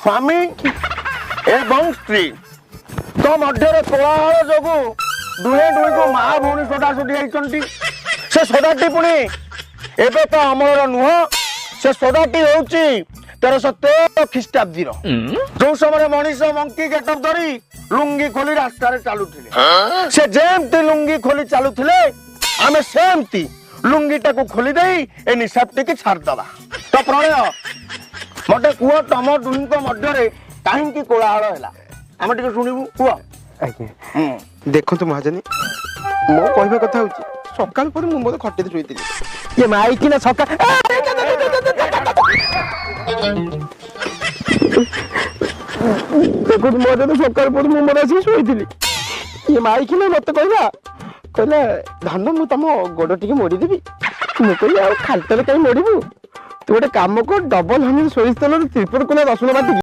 स्वामी एवं स्त्री तो मध्य कोलाहल जोगु दुहे दुई को माँ भौणी सोडासुडी होती से सोडाटी पुणी एबे तो अमर नुह से सोडाटी होची 1313 ख्रीष्टाब्दी जो समय मनीष मंकी गेटअप धरी लुंगी खोली रास्तार चलुले से जेमती लुंगी खोली चलुले आमे सेमती लुंगी टाकू खोली दे ए निशाप्टी की छाड़दबा तो प्रणय मते कुह तम दुही मध्य कहीं कोलाहल है आम टे शुणु कुह आज्ञा देखो महाजनी मो कहवा कथा हूँ सकाल पर मुझे खटे शुई ये माइकी ना सका देखो मजे तो सकाल पर मुझे आसिक शुई ये माइकी ना मत कहला कहला धान मु तुम गोड़ टी मोड़देवी मुझे कहली खालटे कहीं मोड़बू तू गोटे कम कर डबल हमें सोरिष तेल त्रिपुर कुला रसुण बाटी